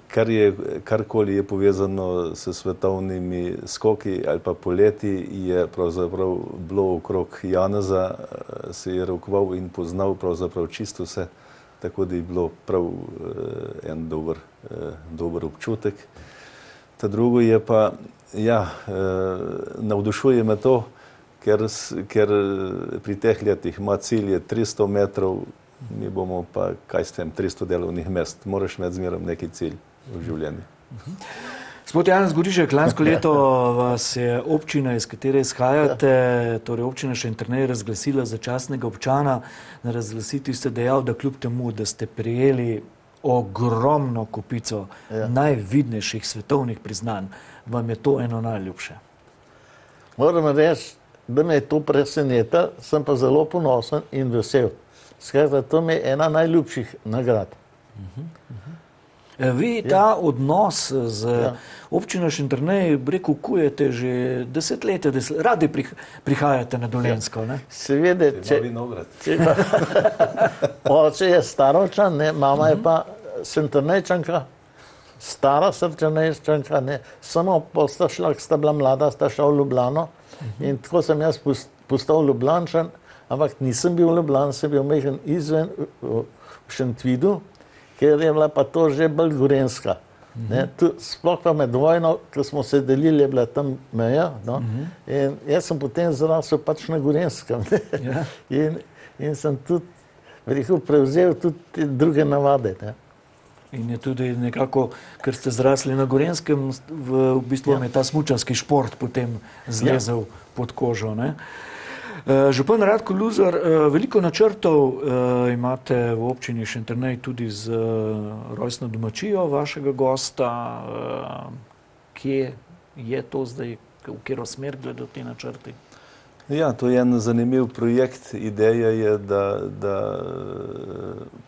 karkoli je povezano s svetovnimi skoki ali pa poleti, je pravzaprav bilo okrog Janeza, se je rokoval in poznal pravzaprav čisto vse, tako da je bilo prav en dober občutek. Ta drugo je pa, ja, navdušuje me to, ker pri teh letih ima cilj 300 metrov, mi bomo pa, kaj s tem, 300 delovnih mest. Moraš imeti zmeraj neki cilj v življenju. Gospod Janez Gorišek, lansko leto vas je občina, iz katere izhajate, torej občina Šentjernej, razglasila za častnega občana. Na razglasitvi ste dejal, da kljub temu, da ste prejeli ogromno kopico najvidnejših svetovnih priznanj, vam je to eno najljubše. Moram reči, da me je to presenetilo, sem pa zelo ponosen in vesel. Skratka, to mi je ena najljubših nagrad. Vi ta odnos z občino Šentjernej, rekel, kujete že desetletja, radi prihajate na Dolenjsko, ne? Seveda, oče je Starovčan, mama je pa Šentjernejčanka, stara Šentjernejčanka, samo pol sta šla, ko sta bila mlada, sta šla v Ljubljano in tako sem jaz postal Ljubljančan. Ampak nisem bil v Ljubljani, sem bil majhen izven v Šentvidu, ker je bila pa to že bolj gorenjska. Sploh pa med vojno, ko smo se delili, je bila tam meja. In jaz sem potem zrasel pač na Gorenskem. In sem tudi prevzel tudi te druge navade. In je tudi nekako, ker ste zrasli na Gorenskem, v bistvu vam je ta smučarski šport potem zlezel pod kožo. Župan Radko Luzar, veliko načrtov imate v občini Šentjernej tudi z rojstno domačijo vašega gosta. Kje je to zdaj, v katero smer gledajo te načrti? Ja, to je en zanimiv projekt. Ideja je, da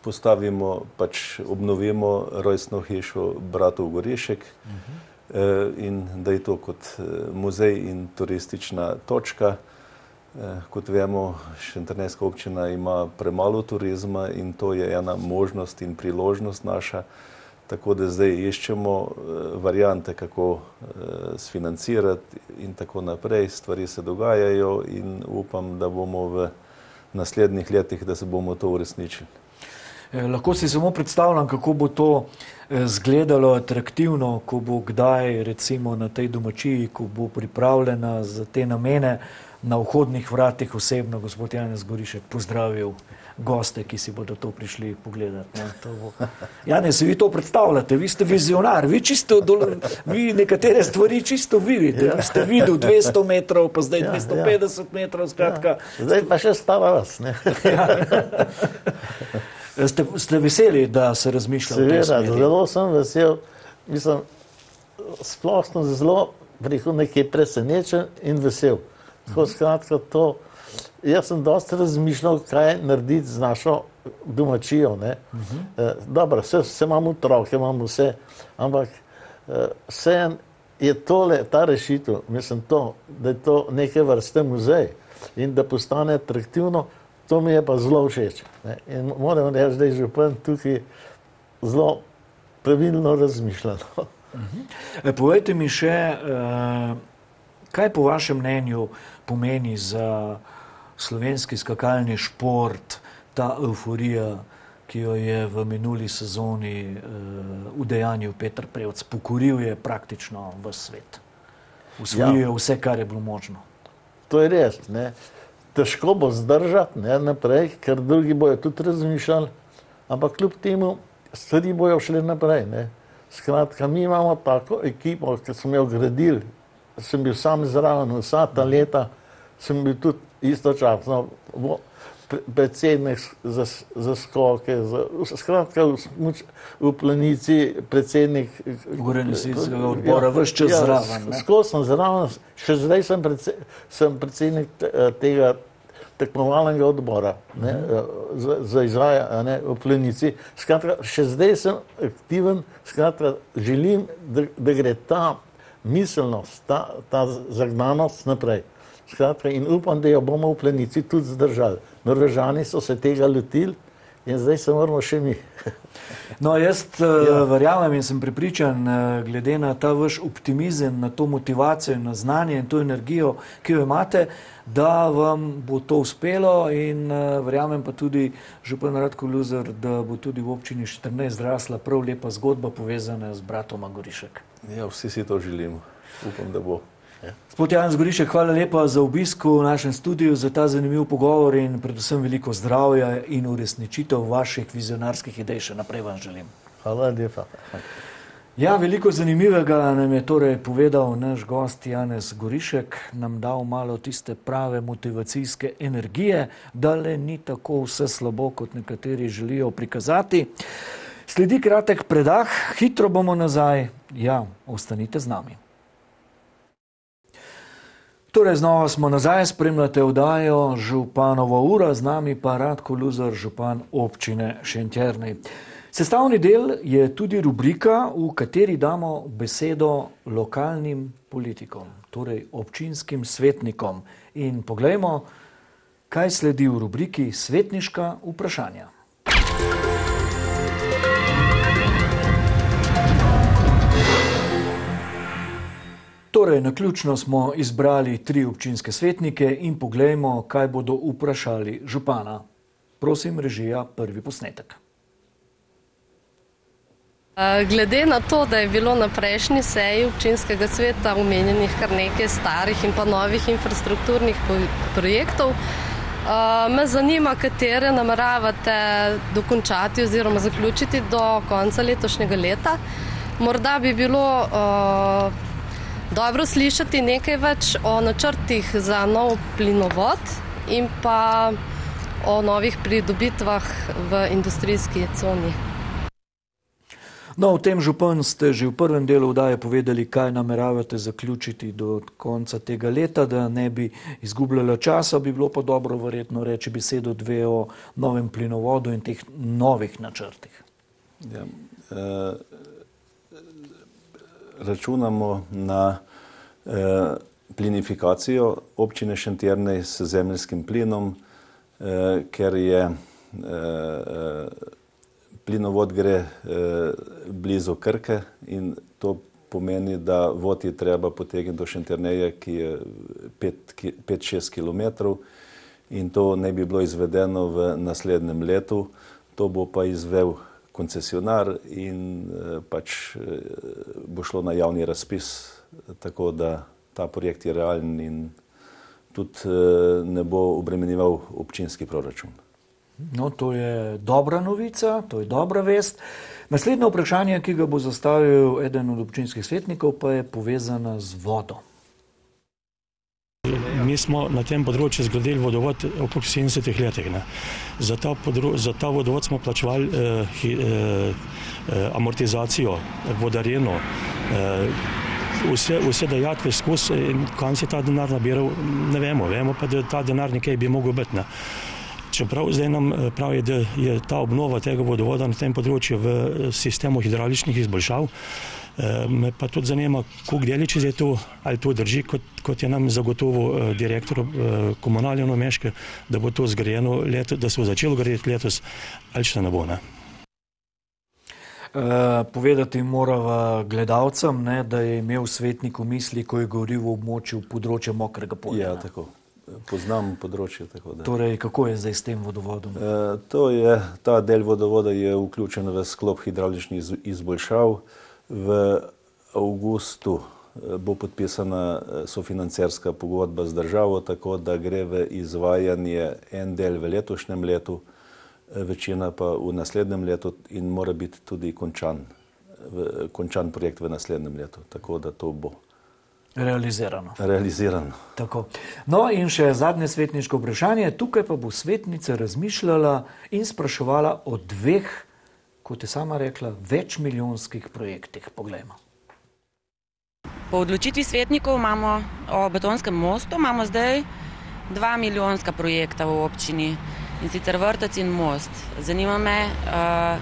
postavimo, pač obnovimo rojstno hišo bratov Gorišek in da je to kot muzej in turistična točka. Kot vemo, Šentjernejska občina ima premalo turizma in to je ena možnost in priložnost naša, tako da zdaj iščemo variante, kako sfinancirati in tako naprej. Stvari se dogajajo in upam, da bomo v naslednjih letih, da se bomo to uresničili. Lahko si samo predstavljam, kako bo to izgledalo atraktivno, ko bo kdaj recimo na tej domačiji, ko bo pripravljena za te namene, na vhodnih vratih osebno gospod Janez Gorišek pozdravil goste, ki si bodo to prišli pogledati. Janez, vi to predstavljate, vi ste vizionar, vi nekatere stvari čisto vidite. Vi ste videl 200 metrov, pa zdaj 250 metrov, skratka. Zdaj pa še stava vas, ne? Ste veseli, da se razmišlja v tej smeri? Seveda, zelo sem vesel. Mislim, sploh sem zelo nekaj presenečen in vesel. Tako skratka to, jaz sem dosti razmišljal, kaj narediti z našo domačijo. Dobro, vse imam otroke, imam vse, ampak vse je tole, ta rešitev, mislim to, da je to neke vrste muzej. in da postane atraktivno, to mi je pa zelo všeč. In moram reči, da je župan tukaj zelo pravilno razmišljeno. Povejte mi še, kaj po vašem mnenju pomeni za slovenski skakalni šport ta euforija, ki jo je v minuli sezoni udejanil Peter Prevc. Pokoril je praktično ves svet. Usvojil je vse, kar je bilo možno. To je res. Težko bo zdržati naprej, ker drugi bojo tudi razmišljali, ampak kljub temu stvari bojo šle naprej. Skratka, mi imamo tako ekipo, ki smo jo gradili, sem bil sam zraven vsa ta leta, sem bil tudi istočasno predsednik za skoke, skratka v Planici predsednik organizacijskega odbora, ves čas zraven. Skozi sem zraven, še zdaj sem predsednik tega tekmovalnega odbora za izvajanje v Planici. Skratka, še zdaj sem aktiven, skratka, želim, da gre ta miselnost, ta zagnanost naprej. Skratka, in upam, da jo bomo v Planici tudi zdržali. Norvežani so se tega lotili in zdaj se moramo še mi. No, jaz verjamem in sem prepričan, glede na ta vaš optimizem, na to motivacijo in na znanje in to energijo, ki jo imate, da vam bo to uspelo in verjamem pa tudi, župan Radko Luzar, da bo tudi v občini Šentjernej zrasla prav lepa zgodba povezana z bratoma Gorišek. Ja, vsi si to želimo. Upam, da bo. Gospod Janez Gorišek, hvala lepa za obisk v našem studiu, za ta zanimiv pogovor in predvsem veliko zdravja in uresničitev vaših vizionarskih idej. Še naprej vam želim. Hvala lepa. Ja, veliko zanimivega nam je torej povedal naš gost Janez Gorišek, nam dal malo tiste prave motivacijske energije, da le ni tako vse slabo, kot nekateri želijo prikazati. Sledi kratek predah, hitro bomo nazaj. Ja, ostanite z nami. Torej, znova smo nazaj, spremljate oddajo Županova ura, z nami pa Radko Luzar, župan občine Šentjernej. Sestavni del je tudi rubrika, v kateri damo besedo lokalnim politikom, torej občinskim svetnikom. In poglejmo, kaj sledi v rubriki Svetniška vprašanja. Torej, naključno smo izbrali 3 občinske svetnike in poglejmo, kaj bodo vprašali župana. Prosim, režija, prvi posnetek. Glede na to, da je bilo na prejšnji seji občinskega sveta omenjenih kar nekaj starih in pa novih infrastrukturnih projektov, me zanima, katere nameravate dokončati oziroma zaključiti do konca letošnjega leta. Morda bi bilo dobro slišati nekaj več o načrtih za nov plinovod in pa o novih pridobitvah v industrijski coni. No, v tem, župan, ste že v prvem delu oddaje povedali, kaj nameravate zaključiti do konca tega leta, da ne bi izgubljala časa, bi bilo pa dobro verjetno reči besedo 2 o novem plinovodu in teh novih načrtih. Ja, računamo na plinifikacijo občine Šentjernej s zemeljskim plinom, ker je plinovod gre blizu Krke in to pomeni, da vod je treba potegniti do Šentjerneja, ki je 5-6 km in to ne bi bilo izvedeno v naslednjem letu. To bo pa izvel koncesionar in pač bo šlo na javni razpis, tako da ta projekt je realen in tudi ne bo obremenjeval občinski proračun. No, to je dobra novica, to je dobra vest. Naslednje vprašanje, ki ga bo zastavil eden od občinskih svetnikov, pa je povezana z vodo. Mi smo na tem področju zgradili vodovod okrog 70 letih. Za ta vodovod smo plačevali amortizacijo, vodareno, vse dajatve skozi in kam se ta denar nabiral, ne vemo. Vemo pa, da ta denar nekaj bi mogel biti. Čeprav zdaj nam pravi, da je ta obnova tega vodovoda na tem področju v sistemu hidrauličnih izboljšav, me pa tudi zanima, koliko deličic je to, ali to drži, kot je nam zagotovil direktor komunalne Meške, da bo to zgrajeno letos, da se bo začelo graditi letos, ali še ne bo, ne? Povedati morava gledalcem, da je imel svetnik v misli, ko je govoril v območju področja Mokrega polja. Ja, tako. Poznam področje, tako da. Torej, kako je zdaj s tem vodovodom? Ta del vodovoda je vključen v sklop hidrauličnih izboljšav. V avgustu bo podpisana sofinancerska pogodba z državo, tako da gre v izvajanje en del v letošnjem letu, večina pa v naslednjem letu in mora biti tudi končan projekt v naslednjem letu, tako da to bo realizirano. Tako. No in še zadnje svetniško vprašanje. Tukaj pa bo svetnica razmišljala in spraševala o dveh, kot je sama rekla, večmilijonskih projektih. Poglejmo. Po odločitvi svetnikov imamo o betonskem mostu, imamo zdaj 2 milijonska projekta v občini. In sicer vrtec in most. Zanima me,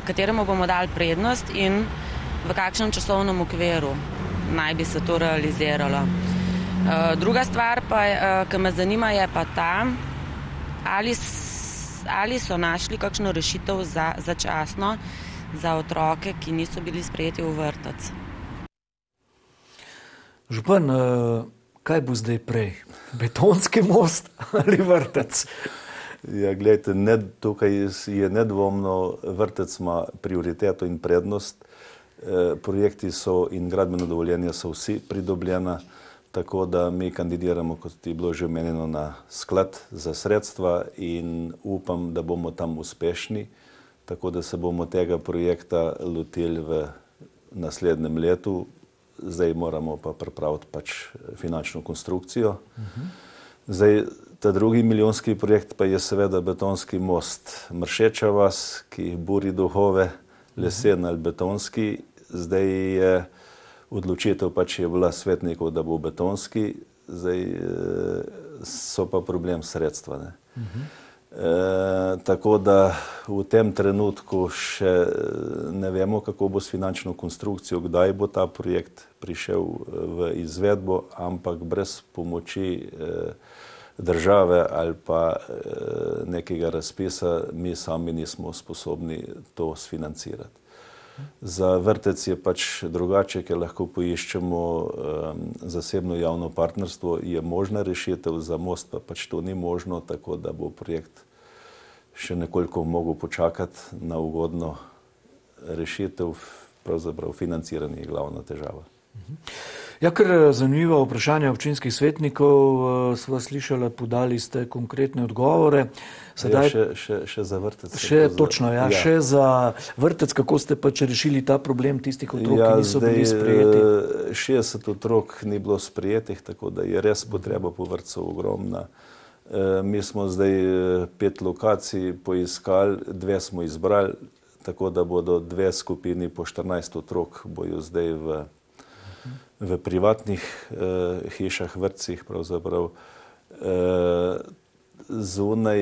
kateremu bomo dali prednost in v kakšnem časovnem okviru naj bi se to realiziralo. Druga stvar, ki me zanima, je pa ta, ali so našli kakšno rešitev začasno za otroke, ki niso bili sprejeti v vrtec. Župan, kaj bo zdaj prej? Betonski most ali vrtec? Ja, gledajte, tukaj je nedvomno, vrtec ima prioriteto in prednost. Projekti so in gradbeno dovoljenje so vsi pridobljena, tako da mi kandidiramo, kot je bilo že omenjeno, na sklad za sredstva in upam, da bomo tam uspešni, tako da se bomo tega projekta lotili v naslednjem letu. Zdaj moramo pa pripraviti finančno konstrukcijo. Zdaj, ta drugi milijonski projekt pa je seveda betonski most Mršeča vas, ki buri duhove, lesen ali betonski. Zdaj je odločitev je bila svetnikov, da bo betonski, zdaj so pa problem sredstva. Tako da v tem trenutku še ne vemo, kako bo s finančno konstrukcijo, kdaj bo ta projekt prišel v izvedbo, ampak brez pomoči države ali pa nekega razpisa mi sami nismo sposobni to sfinancirati. Za vrtec je drugače, ker lahko poiščemo zasebno javno partnerstvo, je možna rešitev, za most pa to ni možno, tako da bo projekt še nekoliko mogel počakati na ugodno rešitev, pravzaprav financiranje je glavna težava. Ja, ker zanimivo vprašanje občinskih svetnikov sva slišala, podali ste konkretne odgovore. Še za vrtec. Točno, še za vrtec, kako ste rešili ta problem tistih otrok, ki niso bili sprejeti? 60 otrok ni bilo sprejetih, tako da je res potreba po vrtcu ogromna. Mi smo zdaj 5 lokacij poiskali, 2 smo izbrali, tako da bodo 2 skupini po 14 otrok bojo zdaj v privatnih hišah, vrtcih pravzaprav. Zunaj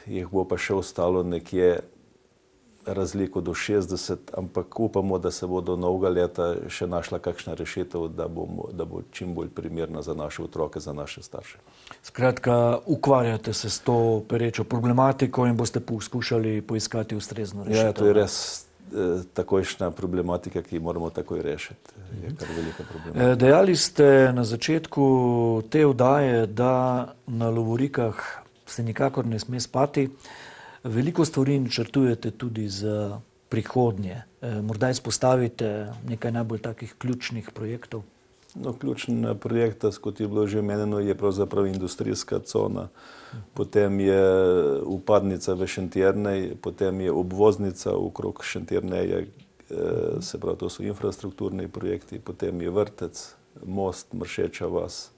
jih bo pa še ostalo nekje razliko do 60, ampak upamo, da se bo do novega leta še našla kakšna rešitev, da bo čim bolj primerna za naše otroke, za naše starše. Skratka, ukvarjate se s to perečo problematiko in boste poskušali poiskati ustrezno rešitev. Ja, to je res takojšnja problematika, ki moramo takoj rešiti. Je kar velika problematika. Dejali ste na začetku te oddaje, da na lovorikah se nikakor ne sme spati. Veliko stvari načrtujete tudi za prihodnje. Morda izpostavite nekaj najbolj takih ključnih projektov? Ključna projekta, kot je bilo že omenjeno, je pravzaprav industrijska cona, potem je vpadnica v Šentjernej, potem je obvoznica okrog Šentjerneja, se pravi, to so infrastrukturni projekti, potem je vrtec, most Mršeča vas,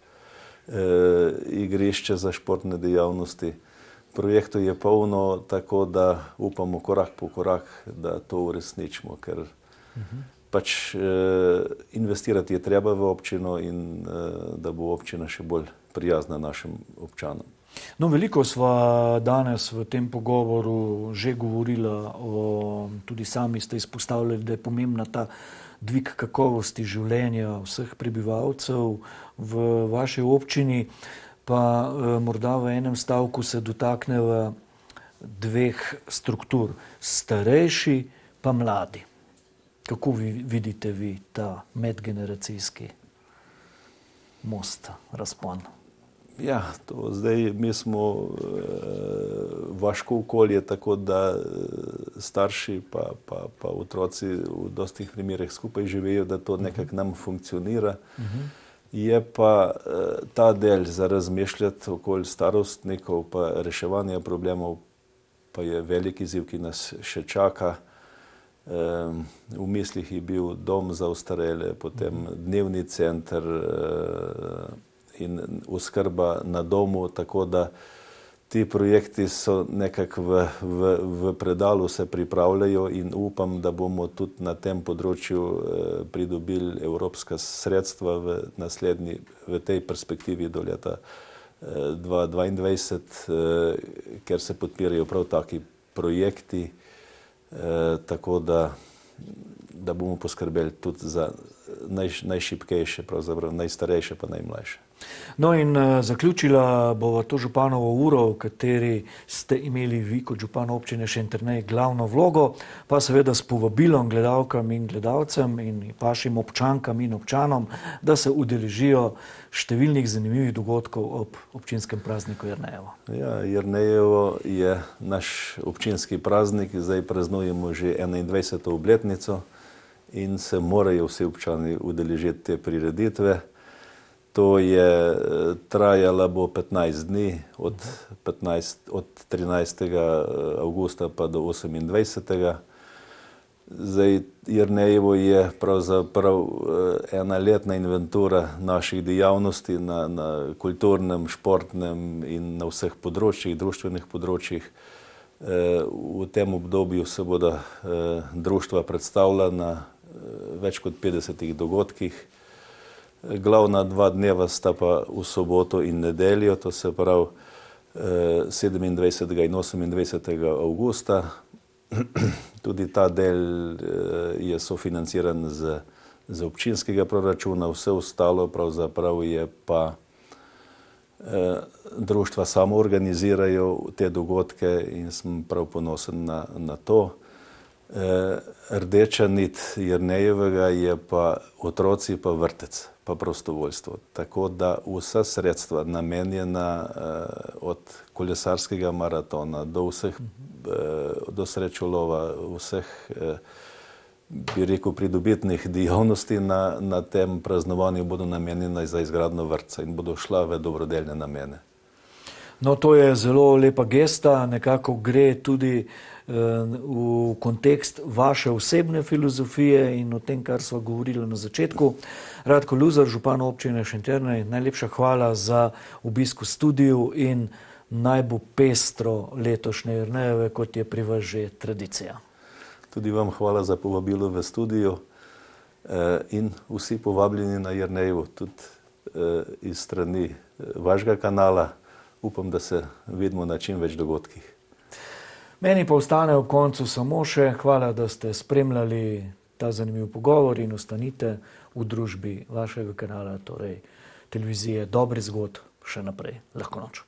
igrišče za športne dejavnosti. Projektov je polno, tako da upamo korak po korak, da to uresničimo, ker investirati je treba v občino in da bo občina še bolj prijazna našim občanom. No, veliko sva danes v tem pogovoru že govorila, tudi sami ste izpostavljali, da je pomembna ta dvig kakovosti življenja vseh prebivalcev v vaši občini, pa morda v enem stavku se dotakneva dveh struktur, starejši pa mladi. Kako vidite vi ta medgeneracijski most, razpon? Ja, to zdaj mi smo vaško okolje, tako da starši pa otroci v dostih primerih skupaj živijo, da to nekako nam funkcionira. Je pa ta del za razmišljati okoli starostnikov pa reševanja problemov pa je velik izziv, ki nas še čaka. V mislih je bil dom za ostarele, potem dnevni center in oskrba na domu, tako da ti projekti so nekako v predalu, se pripravljajo in upam, da bomo tudi na tem področju pridobili evropska sredstva v tej perspektivi do leta 2022, ker se podpirajo prav taki projekti, tako da bomo poskrbeli tudi za najšibkejše, pravzaprav najstarejše pa najmlajše. No in zaključila bova to županovo uro, v kateri ste imeli vi kot župan občine Šentjernej glavno vlogo, pa seveda s povabilom gledalkam in gledalcem in vašim občankam in občanom, da se udeležijo številnih zanimivih dogodkov ob občinskem prazniku Jernejevo. Ja, Jernejevo je naš občinski praznik, zdaj praznujemo že 21. obletnico in se morajo vsi občani udeležiti te prireditve. To je trajala bo 15 dni, od 13. avgusta pa do 28. Zdaj, Jernejevo je pravzaprav ena letna inventura naših dejavnosti na kulturnem, športnem in na vseh področjih, društvenih področjih. V tem obdobju se bodo društva predstavila na več kot 50 dogodkih. Glavna 2 dneva sta pa v soboto in nedeljo, to se pravi 27. in 28. avgusta. Tudi ta del je sofinanciran z občinskega proračuna, vse ostalo pravzaprav je pa društva samo organizirajo te dogodke in sem prav ponosen na to. Rdeča nit Jernejevega je pa otroci pa vrtec, pa prostovoljstvo. Tako da vsa sredstva namenjena od kolesarskega maratona do vseh, do srečolova, vseh, bi rekel, pridobitnih dejavnosti na tem praznovanju bodo namenjena za izgradnjo vrtca in bodo šla v dobrodelne namene. No, to je zelo lepa gesta, nekako gre tudi v kontekst vaše osebne filozofije in o tem, kar sva govorili na začetku. Radko Luzar, župan občine Šentjernej, najlepša hvala za obisk v studiu in naj bo pestro letošnje Jernejeve, kot je pri vas že tradicija. Tudi vam hvala za povabilo v studiu in vsi povabljeni na Jernejevo, tudi iz strani vašega kanala. Upam, da se vidimo na čim več dogodkih. Meni pa ostane ob koncu samo še hvala, da ste spremljali ta zanimiv pogovor in ostanite v družbi vašega kanala, torej televizije Dobrih zgodb, še naprej. Lahko noč.